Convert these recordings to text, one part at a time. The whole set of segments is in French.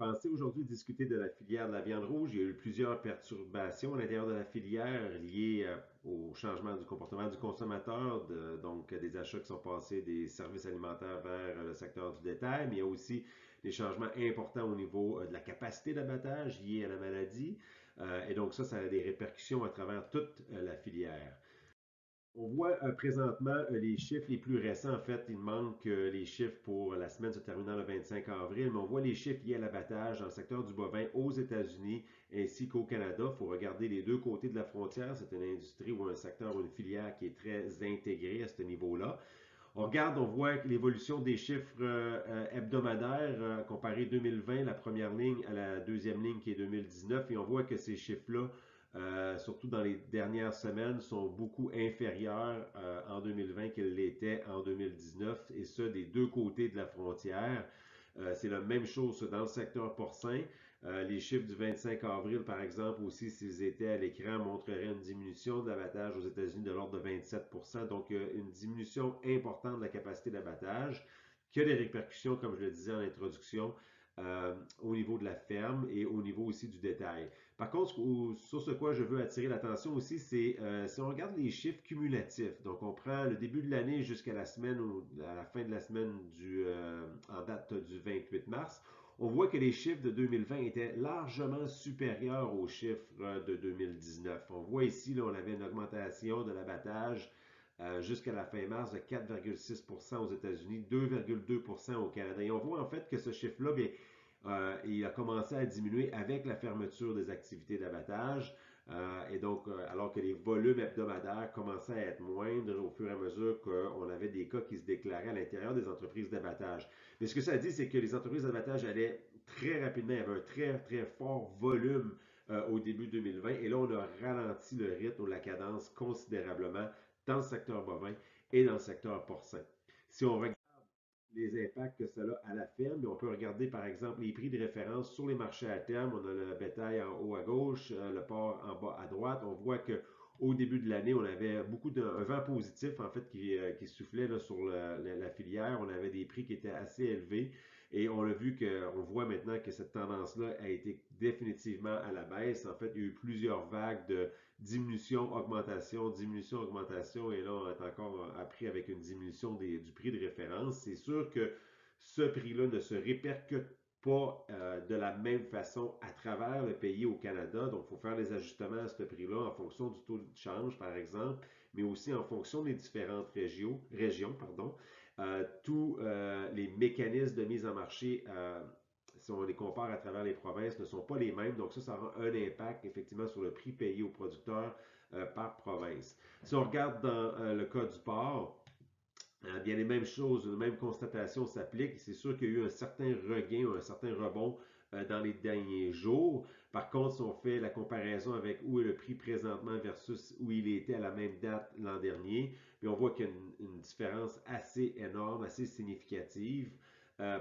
pensais aujourd'hui discuter de la filière de la viande rouge. Il y a eu plusieurs perturbations à l'intérieur de la filière liées au changement du comportement du consommateur, donc des achats qui sont passés des services alimentaires vers le secteur du détail, mais il y a aussi des changements importants au niveau de la capacité d'abattage liée à la maladie. Et donc ça a des répercussions à travers toute la filière. On voit présentement les chiffres les plus récents. En fait, il manque les chiffres pour la semaine se terminant le 25 avril, mais on voit les chiffres liés à l'abattage dans le secteur du bovin aux États-Unis ainsi qu'au Canada. Il faut regarder les deux côtés de la frontière. C'est une industrie ou un secteur ou une filière qui est très intégrée à ce niveau-là. On regarde, on voit l'évolution des chiffres hebdomadaires comparé 2020, la première ligne à la deuxième ligne qui est 2019, et on voit que ces chiffres-là, surtout dans les dernières semaines, sont beaucoup inférieurs en 2020 qu'ils l'étaient en 2019, et ce, des deux côtés de la frontière. C'est la même chose dans le secteur porcin. Les chiffres du 25 avril, par exemple, aussi, s'ils étaient à l'écran, montreraient une diminution de l'abattage aux États-Unis de l'ordre de 27%. Donc, une diminution importante de la capacité d'abattage qui a des répercussions, comme je le disais en introduction, au niveau de la ferme et au niveau aussi du détail. Par contre, sur ce quoi je veux attirer l'attention aussi, c'est si on regarde les chiffres cumulatifs. Donc, on prend le début de l'année jusqu'à la semaine ou à la fin de la semaine en date du 28 mars, on voit que les chiffres de 2020 étaient largement supérieurs aux chiffres de 2019. On voit ici, là, on avait une augmentation de l'abattage jusqu'à la fin mars de 4,6% aux États-Unis, 2,2% au Canada. Et on voit en fait que ce chiffre-là, bien, il a commencé à diminuer avec la fermeture des activités d'abattage. Et donc, alors que les volumes hebdomadaires commençaient à être moindres au fur et à mesure qu'on avait des cas qui se déclaraient à l'intérieur des entreprises d'abattage. Mais ce que ça dit, c'est que les entreprises d'abattage allaient très rapidement, il y avait un très, très fort volume au début 2020. Et là, on a ralenti le rythme ou la cadence considérablement dans le secteur bovin et dans le secteur porcin. Si on regarde les impacts que cela a à la ferme. On peut regarder par exemple les prix de référence sur les marchés à terme. On a le bétail en haut à gauche, le porc en bas à droite. On voit que au début de l'année, on avait beaucoup un vent positif en fait qui soufflait là, sur la filière. On avait des prix qui étaient assez élevés et on a vu on voit maintenant que cette tendance-là a été définitivement à la baisse. En fait, il y a eu plusieurs vagues de diminution, augmentation, et là, on est encore appris avec une diminution du prix de référence. C'est sûr que ce prix-là ne se répercute pas de la même façon à travers le pays au Canada. Donc, il faut faire les ajustements à ce prix-là en fonction du taux de change, par exemple, mais aussi en fonction des différentes régions. Tous les mécanismes de mise en marché si on les compare à travers les provinces, ne sont pas les mêmes. Donc ça aura un impact effectivement sur le prix payé aux producteurs par province. Si on regarde dans le cas du porc, bien les mêmes choses, les mêmes constatations s'appliquent. C'est sûr qu'il y a eu un certain regain, un certain rebond dans les derniers jours. Par contre, si on fait la comparaison avec où est le prix présentement versus où il était à la même date l'an dernier, puis on voit qu'il y a une différence assez énorme, assez significative.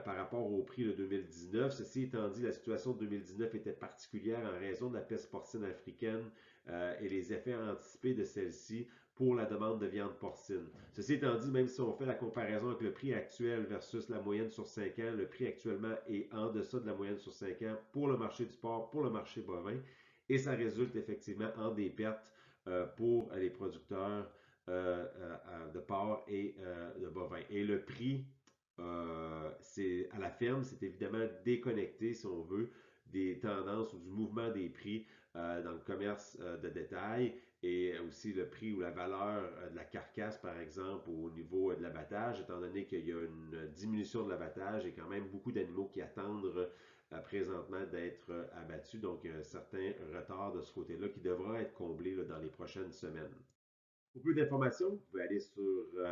Par rapport au prix de 2019. Ceci étant dit, la situation de 2019 était particulière en raison de la peste porcine africaine et les effets anticipés de celle-ci pour la demande de viande porcine. Ceci étant dit, même si on fait la comparaison avec le prix actuel versus la moyenne sur 5 ans, le prix actuellement est en deçà de la moyenne sur 5 ans pour le marché du porc, pour le marché bovin, et ça résulte effectivement en des pertes pour les producteurs de porc et de bovin. Et le prix c'est à la ferme, c'est évidemment déconnecté, si on veut, des tendances ou du mouvement des prix dans le commerce de détail et aussi le prix ou la valeur de la carcasse, par exemple, au niveau de l'abattage, étant donné qu'il y a une diminution de l'abattage et quand même beaucoup d'animaux qui attendent présentement d'être abattus. Donc, il y a un certain retard de ce côté-là qui devra être comblé là, dans les prochaines semaines. Pour plus d'informations, vous pouvez aller sur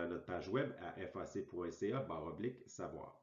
notre page web à fac.ca/savoir.